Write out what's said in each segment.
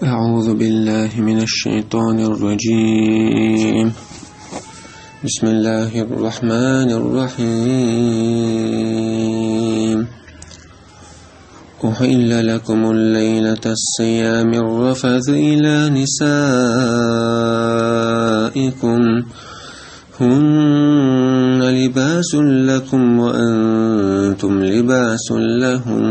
أعوذ بالله من الشيطان الرجيم. بسم الله الرحمن الرحيم. أحل لكم الليلة الصيام الرفث إلى نسائكم هن لباس لكم وأنتم لباس لهم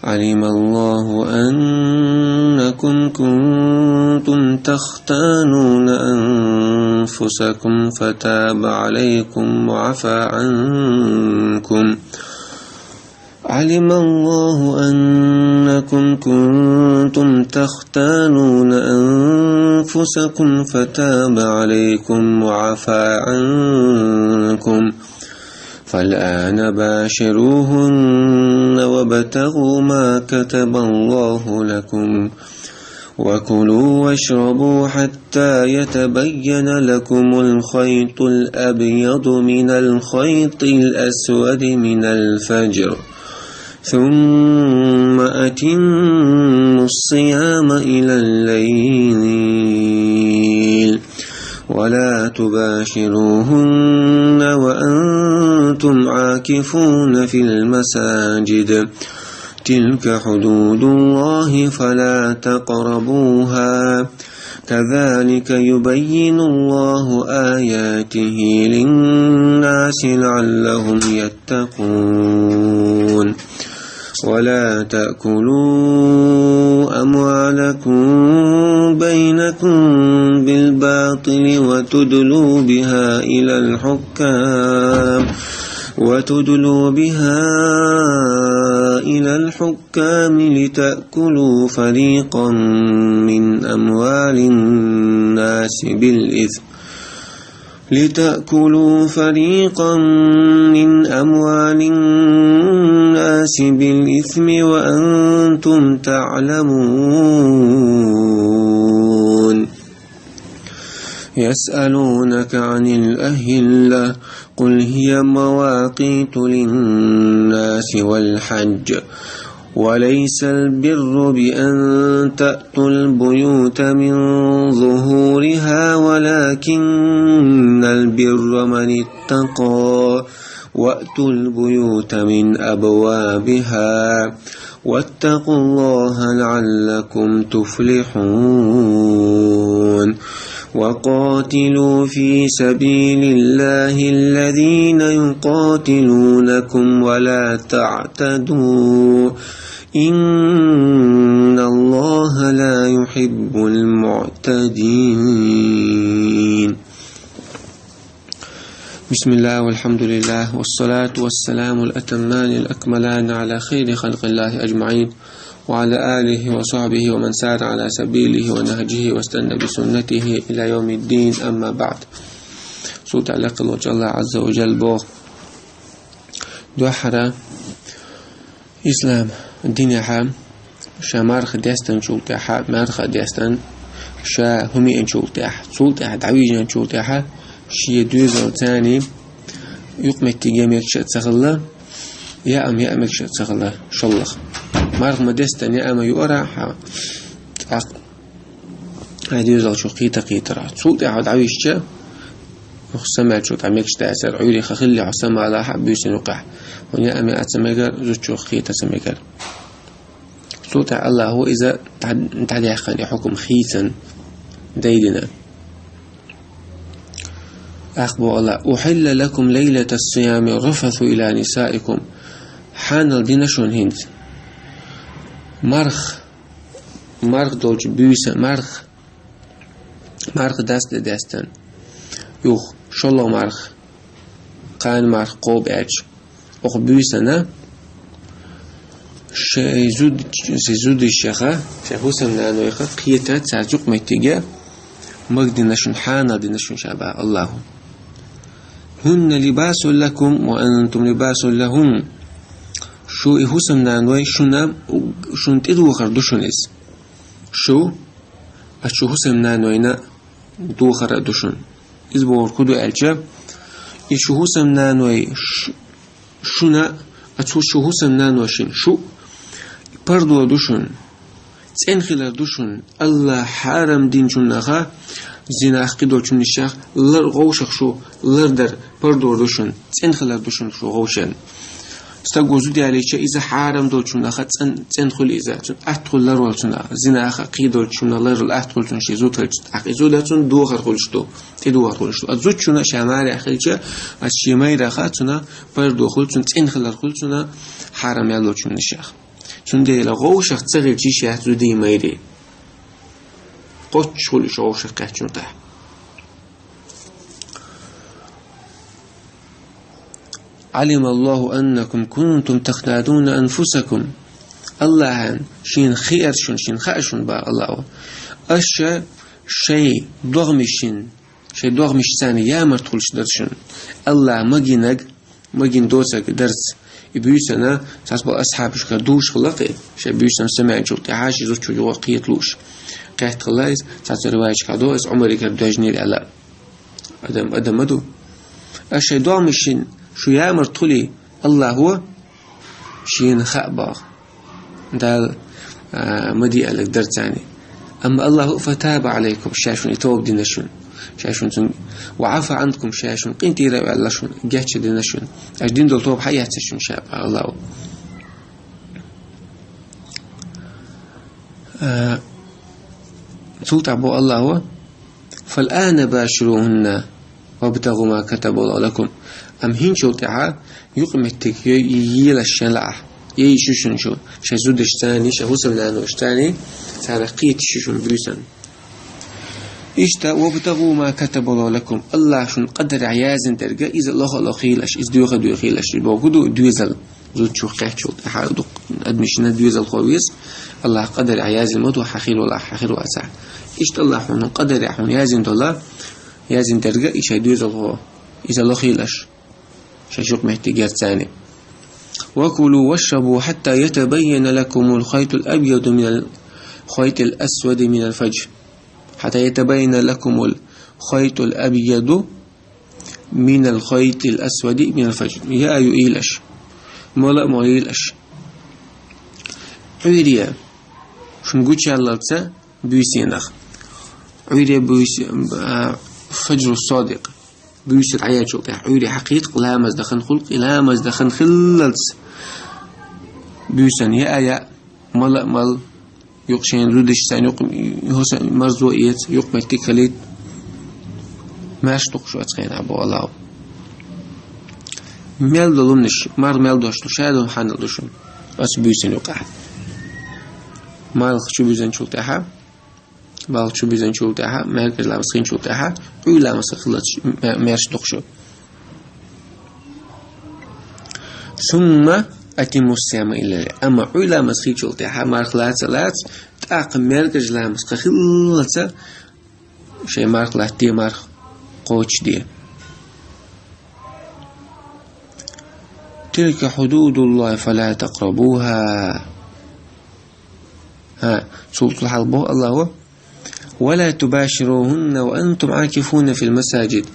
علم الله أنكم كنتم تختانون أنفسكم فتاب عليكم وعفى عنكم علم الله أنكم كنتم تختانون أنفسكم فتاب عليكم وعفى عنكم فالآن باشروهن وابتغوا ما كتب الله لكم وكلوا واشربوا حتى يتبين لكم الخيط الأبيض من الخيط الأسود من الفجر ثم أتموا الصيام إلى الليل ولا تباشروهن وأنتم عاكفون في المساجد تلك حدود الله فلا تقربوها كذلك يبين الله آياته للناس لعلهم يتقون ولا تأكلوا أموالكم بينكم بالباطل وتدلوا بها إلى الحكام لتأكلوا فريقا من أموال الناس بالإثم وأنتم تعلمون يسألونك عن الأهلة قل هي مواقيت للناس والحج وليس البر بأن تأتوا البيوت من ظهورها ولكن البر من اتقى وأتوا البيوت من أبوابها واتقوا الله لعلكم تفلحون وقاتلوا في سبيل الله الذين يقاتلونكم ولا تعتدوا إن الله لا يحب المعتدين. بسم الله والحمد لله والصلاة والسلام الأتمان الأكملان على خير خلق الله أجمعين وعلى آله وصحبه ومن سار على سبيله ونهجه واستنى بسنته إلى يوم الدين. أما بعد صوت علاق الله جل عز وجل بو دوحرة إسلام الدين حام شا مارخ ديستان شولتاحا مارخ ديستان شا همي ان شولتاح شولتاح دعويجان شولتاحا شي دوزو تاني يقمك تجميك شا تسخلا يا أم يا أمك شا تسخلا شلخ مارغ مدستن يا أما يؤرع هذه يزال شو قيترا صوت أحد عويشة وخسمع شو تعميكش تأثر عيولي خخلي عسما على حب يسنقح ويا أما أتسميكر زوج شو قيتة سميكر صوت الله هو إذا تعدي خلي حكم خيثا ديدنا أخبر الله أحل لكم ليلة الصيام رفث إلى نسائكم حان الدين شون هند مرخ دولج بيسا مرخ دستن يوخ شلو مرخ قان مرخ قوب اج اخ بيسا شيزود الشيخة شيخوسا من أنويخة قيتات سارجوك ميتيجا مقدي نشن حانا دي نشن شابه الله هن لباس لكم وأنتم لباس لهم شو إهوسا من أنوي شون تدو خردوشن إس شو أشو هوسا من أنوينا دو خردوشن إذ بور كدو ألجا إشوهوسا نانوي شونا أتو شوهوسا نانوشين شو بردو دوشن تنخلر دوشون الله حرام دين شنخا زنا قدو شن الشيخ لر غوشخ شو لر در بردور دوشون تنخلر دوشون شو غوشن استغوزو دي عليه إذا حرام دول شنخا تنخل إذا أدخل لر والشنا زنا قدو شن لر الأدخل شن شيء زوت أخذ داتون دو خرجتو تدو خرجتو أزوج شنا شمال أخيجا الشمال رخاتنا بردو خلتون تنخلر خلتنا حرام يالو شن الشيخ چون دیل غوشخ تغیر چیشی هتو دی میری قطش خلوش غوشخ قهچون ده علم الله أنكم كنتم تخدعون أنفسكم الله شين خير شين خاشون با الله أشياء شيء ضغمشين شيء ضغمش ثاني يا مرتخلش درشن الله مجين دوسك درس يبيسنا تسبق أصحابش كدوش خلقي شيء بيسنا سمع شوتي عاش يزوج شو وقيت لوش قهت خلاص تسبق روايش كدوس عمري كبدجني على أدم مدو الشيء ضغمشين شو يامر طولي الله هو شين خأبا دال مدي لك درتاني أما الله فتاب عليكم شاشون يتوب دينشون شاشون وعفى عنكم شاشون قنتي رأي الله شون جاتش دينشون أجدين دول توب حياتشون شاب الله سلط عبو الله هو فالآن باشروهن وابتغوا ما كتب الله لكم أم هين شو تعا يقمتك يلشلع يشوشن شو شزودش تاني شهوسم لانوش تاني تارقيت شوشن بيسن إشتا وابتغوا ما كتب الله لكم الله شن قدر عيازن ترجع إذا الله خيلش إذا دو خيلش بوجودو دويزل زود شو قحشو حادق أدمشنا دويزل خويس الله قدر عيازن مدو حخيل ولا حخيل واسع إشتا الله حن قدر حن يازن الله يازن ترجع إيش دويزل هو إذا الله خيلش شاشوق محتاجات ثاني وكلوا واشربوا حتى يتبين لكم الخيط الأبيض من الخيط الأسود من الفجر حتى يتبين لكم الخيط الأبيض من الخيط الأسود من الفجر يا يؤيلش ملا ما يلش عيريا شنقولش الله تسا بيسينخ عيريا بيس فجر الصادق بيوسر عيات شو عيري حقيق لا مزدخن خلق لا مزدخن خللس بيوسن يا آية مل يقشين رودش سان يق هوس مرزوئيت يقمت كليت ماش تقشو أتخين عبو الله ميل دلومنش ميل دوشتو شادون حانل دوشون أس بيوسن يقع مال خشو بيوسن شو تاها بالك شو بيزن شو تاعها مركز لا مسخين شو تاعها ولا مسخلت مارش دقشو ثم أتم الصيام إلا أما ولا مسخين شو تاعها مرخلات سلات تاق مركز لا مسخلت شيء مرخلات دي مرخ قوتش دي تلك حدود الله فلا تقربوها سلطة الحلبو الله هو ولا تباشروهن وأنتم عاكفون في المساجد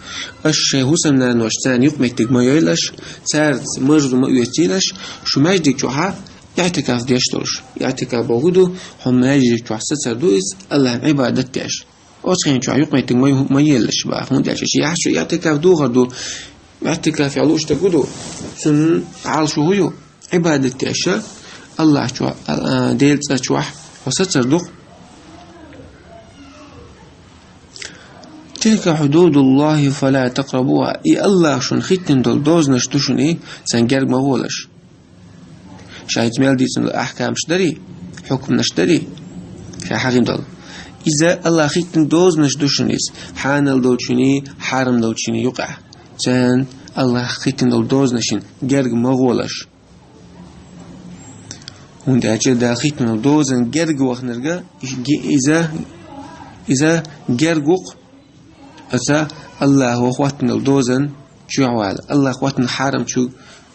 الشيء سمنا نوشتان يقمتك ما يلش سارت مرض ما يتيلش شو ماجدك جوها يعتكاف ديشترش يعتكاف بوجوده هم ماجدك جوها ستردويس الله عبادتش أوتخين جوها يقمتك ما يلش بقى هم ديش شيء يحشو يعتكاف دو غردو يعتكاف يعلوش تقولو سن عالشو هيو عبادتش الله جوها ديلت جوها وستردو تلك حدود الله فلا تقربوها إي الله شن ختن دول دوز نشتوشن إيه سنجرق مغولش شايت ميل ديسن الأحكام شدري حكم نشتري شاي حقيم دول إذا الله ختن دوز نشتوشن إيه حانل دولشني حرم دولشني يقع سن الله ختن دول دوز نشن جرق مغولش وند أجل دا ختن دوزن جرق وخنرقا إذا جرقوق أتا الله هو خواتنا الدوزن شو عوال الله خواتنا حرم شو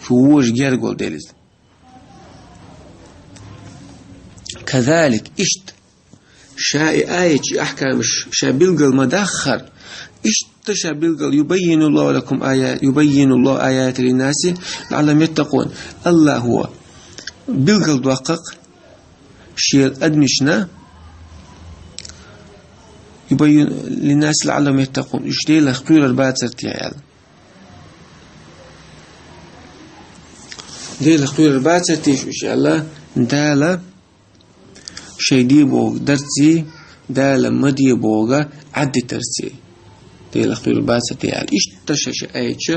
ووش جرقول ديلز كذلك اشت شاء آية أحكام شابلقل مدخر اشت شابلقل يبين الله لكم آيات يبين الله آيات للناس لعلهم يتقون الله هو بلقل دوقق شيء أدمشنا يبين للناس لعلهم يتقون يشتي لخطير الباتر تيعال دي لخطير الباتر تيش إن شاء الله دالا شيء دي بوغ درتي دالا مدي بوغا عد ترتي دي لخطير الباتر تيعال إيش تشش آيتش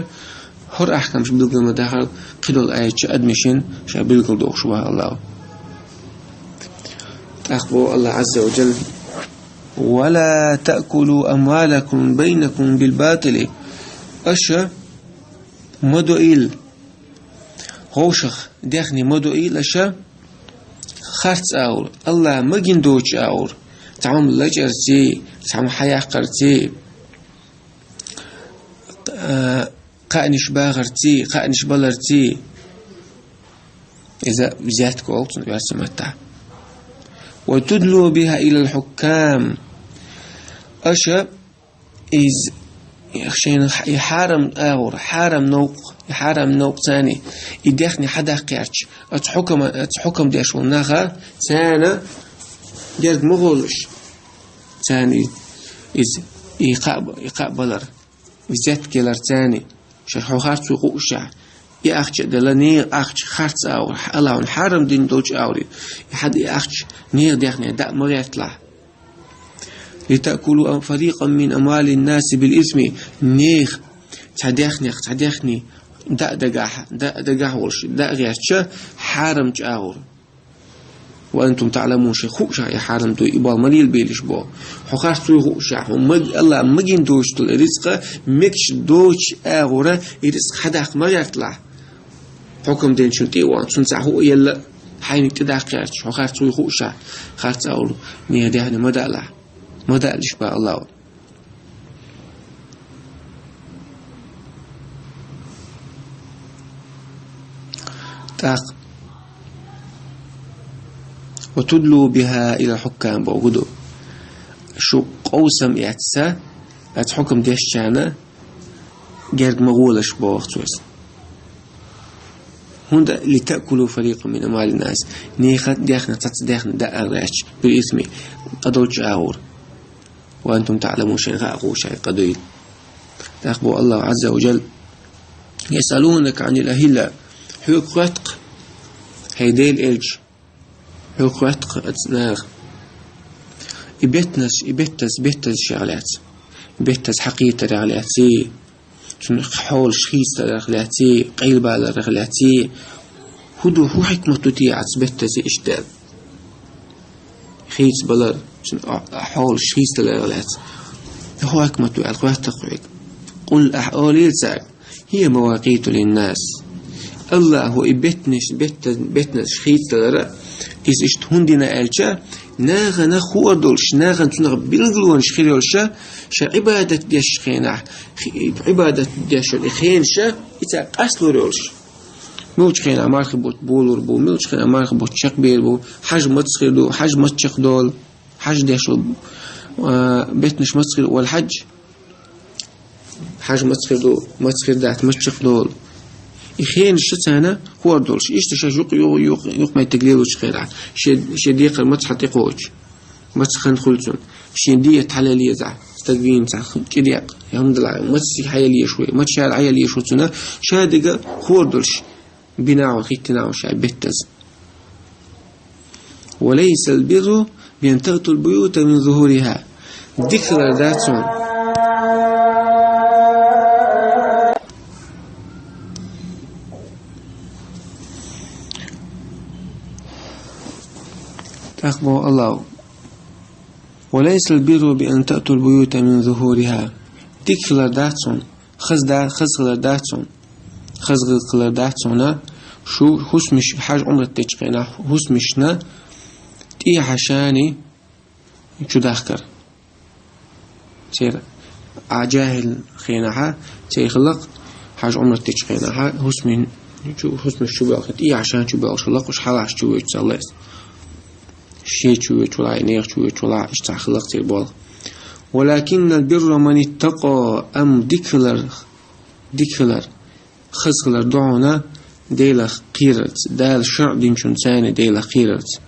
هر أحكام شبيلقل مداخل قدول آيتش أدمشن شبيلقل دوغ شبه الله أخبر الله عز وجل ولا تأكلوا أموالكم بينكم بالباطل أشا مدوئيل غوشخ داخني مدوئيل أشا خارت أور الله مجن دوش أور تعم لجرتي تعم حياقرتي قانش باغرتي قانش بلرتي إذا زيادك أولتن بيرسمتها وتدلوا بها إلى الحكام أشا إز يخشين يحارم أور حارم نوق ثاني يدخني حدا قيرش أتحكم ديش وناغا ثانا جرد مغولش ثاني إز يقابلر وزيت كيلر ثاني شرحو خارج وقوشع يأخش دلني أخش خارج أور الله حارم دين دوج أوري يحد يأخش نير ديخني داء مريتلا لتأكلوا فريقا من أموال الناس بالإثم نير تعديخني داء دقاح ورش داء غيرش حارم جاور وأنتم تعلمون شيء خوشا يا حارم دو إبال مليل بيلش بو حخاش تو خوشا الله مجين دوش تل رزق مكش دوش أغورا رزق حداق مريتلا حكم دين شنتي وان شنتعهو يلا حين تداقيرش حخاش تو خوشا خاص أول نيه دهني مدالش با الله تاق وتدلوا بها إلى الحكام بوجودو شو قوسم إعتسا أتحكم ديش شانا جرد مغولش بوقتوس هند لتأكلوا فريق من أموال الناس نيخت داخنا تتصداخنا داعش بالإثم قدوش آور وأنتم تعلمون شيء غاقوا شيء قديل تأخبوا الله عز وجل يسألونك عن الأهلة حيوك رتق هيديل إلج حيوك رتق أتناغ يبتز شغلات يبتز حقيقة رغلاتي حول شخيص رغلاتي قيلبا رغلاتي هدو هو حكمة تتيعت بتز إشتاد خيس بلر حول شخيص رغلات هو حكمة القوات تقعد قل أحولي لساك هي مواقيت للناس الله هو بتنش خيس رغلات إذ اشتهندنا ألشا ناغا نخور دولش ناغا تنغ بلغلون شخيرولشا شا عبادة ديش خينا عبادة ديش الخينشا إتا أصل رولش ملوش خينا مارخ بوت بولور بو ملوش خينا مارخ بوت شقبير بو حاج متسخير دو حاج متشق دول حاج ديشو بيتنش متسخير والحج حاج متسخير دو متسخير دات متشق دول إخين الشتانة هو دولش إيش تشجق يوق ما يتقليلوش خيرات شديق المتحط يقوش متخن خلصون شدية حلالية زع تقوين زع كديق الحمد لله متسي حيالية شوي متشال حيالية شوي تنا شادقة هو دولش بناء وخيتنا وشاي بيتز وليس البر بأن تأتوا البيوت من ظهورها ذكر ذاتهم أخبر الله وليس البر بأن تأتوا البيوت من ظهورها تكفل داتون خزغل داتون شو حسمش حاج عمر تجقينا حسمشنا تي حشاني شو داخكر سير عجاهل خيناها تيخلق حاج عمر تجقينا حسمش شو باخد تي عشان شو باخد خلق وش حلاش شو يتصلص شيء شو تطلع نير شو تطلع اشتاع خلق تيبال ولكن البر من اتقى أم ديكلر خزغلر دعونا ديلا قيرت دال شرع دين شنساني ديلا قيرت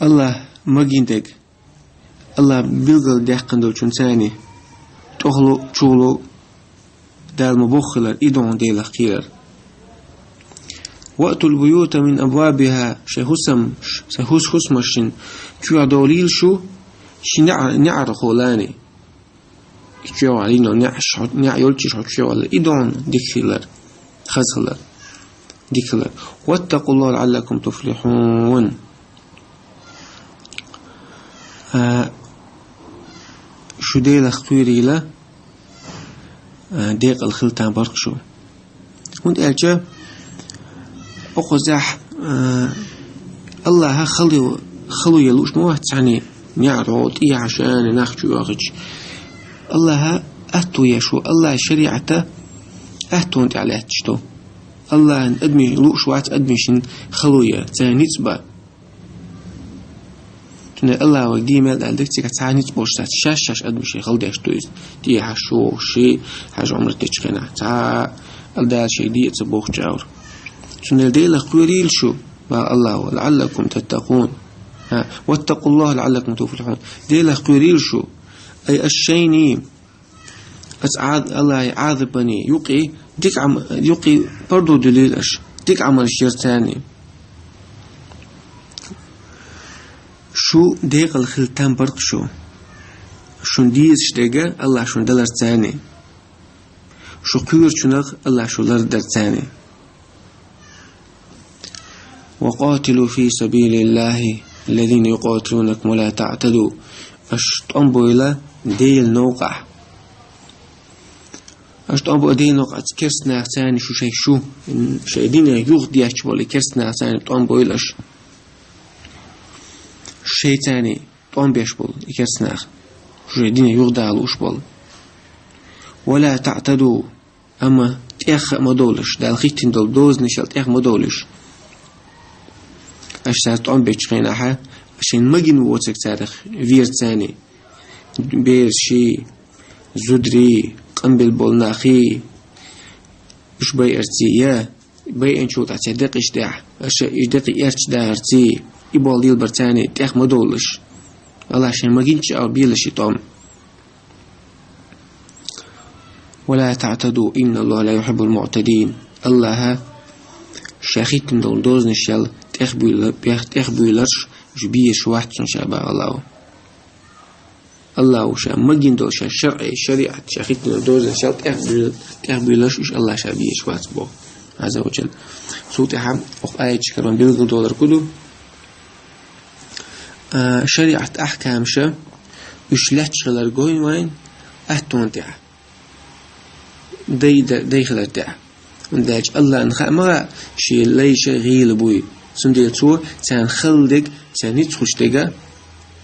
الله مجندك الله بيلقى دهقن دول شنساني تخلو شغلو دال مبخلر إدون ديلا خير وقت البيوت من أبوابها شهوس خسمشن كيو دوليل شو نعر خولاني كيو علينا نع يلتش كيو على إدون ديكلر خزلر ديكلر واتقوا الله لعلكم تفلحون شو ديلا خطيري له ديق الخلطان برقشو وانت أجا أقزح الله خلو يلوش موه تعني نعرض إيه عشان ناخجو واخج الله أهتو يشو الله شريعته أهتو انت عليه تشتو الله أدمي لوش وات أدميشن خلوية تاني تبا تنا الله ودي مال عندك تاني تبوشتات شاش أدميشي خلديش تويز دي حشو شي حاج عمرك تشخينا تا الدال شي دي تبوخ جاور تنا دي لخويريل شو الله لعلكم تتقون واتقوا الله لعلكم تفلحون دي لخويريل شو أي الشيني الله يعاذبني يقي ديك يقي برضو دليلش ديك عمل شير تاني شو ديق الخلتان برق شون ديز شتيجا الله شون دلر تاني شو كير شنغ الله شو لردر تاني وقاتلوا في سبيل الله الذين يقاتلونكم ولا تعتدوا أشتنبوا إلى ديل نوقع أشتنبوا ديل نوقع كرسنا ثاني شو شايدين يغضي يشبولي كرسنا ثاني تنبوا إلىش شيء ثاني تنبوا يشبول كرسنا شايدين يغضي على وشبول ولا تعتدوا أما تأخ مدولش دال خيتين دول دوز نشال تأخ مدولش أشتاق تنبوا يشخينها عشان مجن ووتك تاريخ فير ثاني بير شي زدري قنبل بولناخي مش باي ارتيا باي انشو تعتدق اشداع اشدق ارتش دارتي يبول يلبر ثاني تاخ مدولش الله عشان مجنش او بيلش يطعم ولا تعتدوا إن الله لا يحب المعتدين الله شاخيت من دول دوز نشال تخبيلرش جبيش واحد شابه الله وشا مجن دول شا شرعي شريعة شاخيت من دوز نشال تخبيلرش إيش الله شابيش واحد بو عز وجل صوتي حام آية شكرون بيلغن دولار كله شريعة أحكام شا إيش لاتشغلر قوين وين أهتون تاع دي خلال تاع ونداج الله انخاء ما شي ليش غيل بوي سنديل تو تان خلدك تان يتخش دقا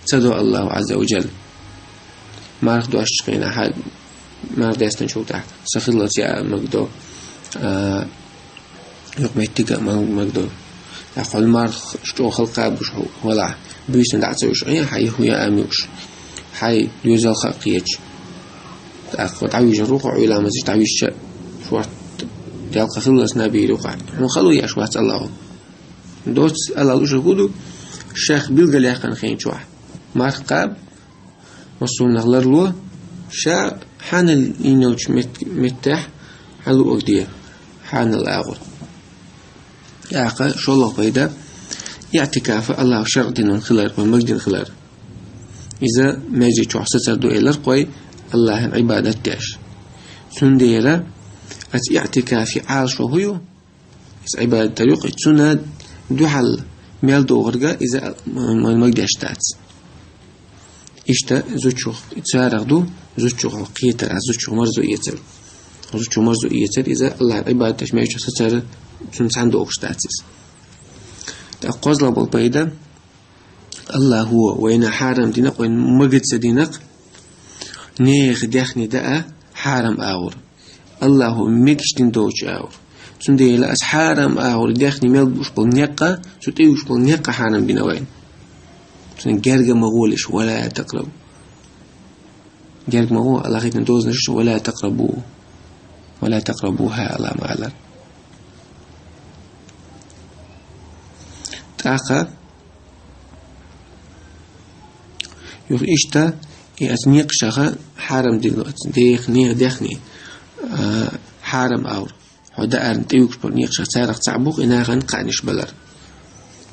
تدعو الله عز وجل ما رخدو أشتقين أحد ما رخدو يستنشو تحت سخير الله تيا مقدو يقميت دقا مقدو أقول ما رخ شتو خلقا بش ولا بيسن دعتوش عيا حي هو يا أميوش حي يوزل خلقيتش تأخذ تعويج الروح وعلى مزيج تعويج شوات يلقى خلص نبي روقع هم خلوا يا شوات الله دوت الله لوش يقولوا الشيخ بيلقى ليقن خين شوح مرقب وصول نغلر له شا حان الإنوش متح حلو أقدية حان الآغر يعقى شو الله بيدا يعتكاف الله شرط من خلال ومجد خلال إذا ما جي شوح ستردو إلى قوي الله عبادة تاش سنديرة اعتكافي عاش وهو عبادة تلوق سنة دوحل ميل دوغرقة إذا ما مقداش تاتس إشتا زوجو تسارغدو زوجو قيتر زوجو مرزو إيتر إذا الله عبادة تاش ما يجو ستر سنسان دوغش تاتس تأقوز لبال بيدا الله هو وين حارم دينق وين مقدس دينق نيخ داخني دقا حارم آور الله ميكشتين دوش آور سندي لا أس حارم آور داخني ميل بوش بالنقة ستيوش بالنقة حارم بنوين سند جرجة مغولش ولا تقرب جرجة مغول الله خيتنا دوز نشش ولا تقربوها الله معلر تاقا يخ إشتا أزنيق شخا حرم ديخ نيغ ديخني حرم أور هدا أرن تيوكش برنيق شخ سارق تعبوق إناغن قانش بلر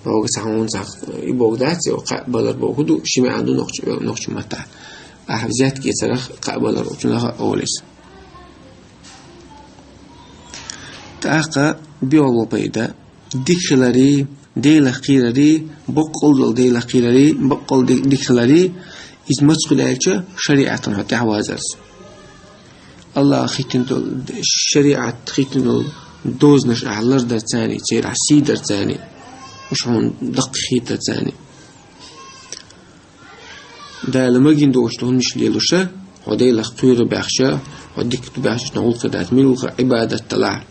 بوغ سحون سخ يبوغ داتي وقبلر بوغدو شمع عنده نقش متع أحفزات كي سرخ قبلر وجنها أوليس تأقى بيولو بيدا ديكلاري ديلا خيراري بقول ديلا خيراري بقول ديكلاري إز مسؤول على شريعة حتى عوازرس الله خيتن الشريعة خيتن دوزنش أعلر در ثاني تير عسي در ثاني مش هون دق خيت در ثاني ده لما جين دوشتون مش ليلوشة وديلا خير بأخشة وديك تبعش نقول قدات ملوخ عبادة طلع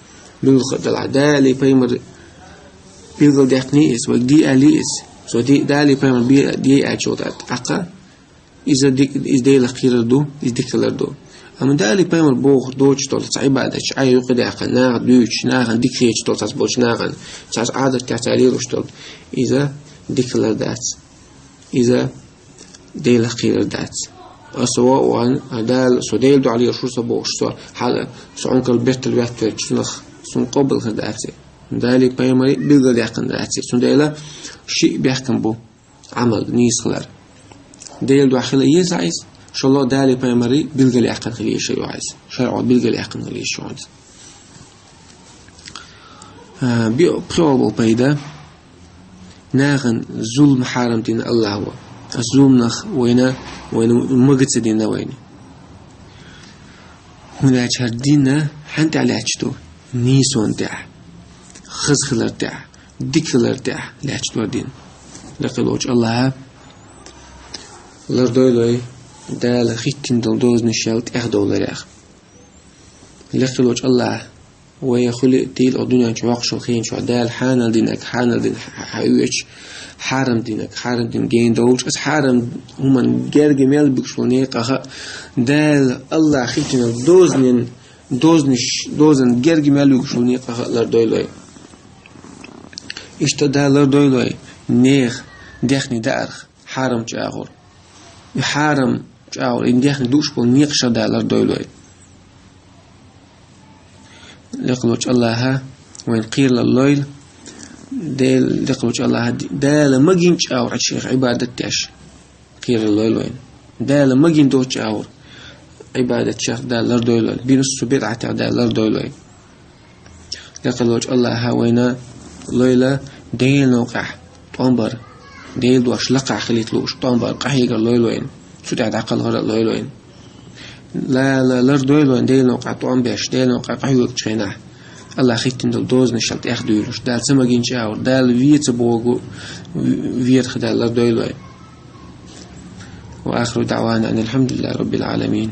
ملوخ طلع دالي بيمر بيلقى دقني إس وجدي أليس سو دي دالي بيمر دي أجودات أقا إذا ديلا خير دو إذا ديكلر دو أما دالي بيمر بوخ دوش تولت عبادة أي يقدر أقا ناغ دوش ناغ ديكريش تولت بوش ناغ تاس عادة تعتالي روش تولت إذا ديكلر دات إذا ديلا خير دات سواء وان دال سو ديل دو عليه شو سبوش سو حال سو عنك البيت الوقت تشنخ سون قبل خداتي دالي بيمر بيلقى يقن داتي سون ديلا شيء بيحكم بو عمل نيس خلال ديل دو أخيلا يزعيز شو الله دالي بيمري بيلقى العقل غليه شيء عايز شرع بيلقى العقل غليه شو عايز بيو بيدا ناغن ظلم حرام دين الله هو الظلم نخ وين مقصد دين وين هنا شهر دينا حنت على أشتو نيسون تاع خزخلر تاع ديكلر تاع لأشتو دين لقد وجه الله لردوي دال خيتين دوز نشالت $1 لقد وجه الله ويخلق تيل الدنيا شواق شو خين شو دال حانل دينك حانل دين حيوش حرم دينك حرم دين جين دوش أس حرم هم جرج ميل بكشوني قها دال الله خيتين دوزن جرج ميل بكشوني قها لردوي اشتدال لردوي نيخ دخني دار حرم جاهور حرم جاهور إن دخني دوش بول نيخ شدال لردوي لقلوش الله وين قيل للويل دال لقلوش الله دال ما جينش أو عشيخ عبادة تاش قيل للويل وين دال ما جين دوش أو عبادة شيخ دال لردويل بينص بدعة دال لردويل لقلوش الله وين ليلة ديل نوقع طنبر ديل دوش لقع خليت لوش طنبر قحيق الليل وين شو تعد عقل غير الليل وين لا لردويل وين ديل نوقع طعم بيش ديل نوقع قحيوك تشيناه الله خيتن دل دوز نشلت ياخدويلوش دال سماجين شاور دال فيت بوغو فيت خدال لردويل وين وآخر دعوانا أن الحمد لله رب العالمين.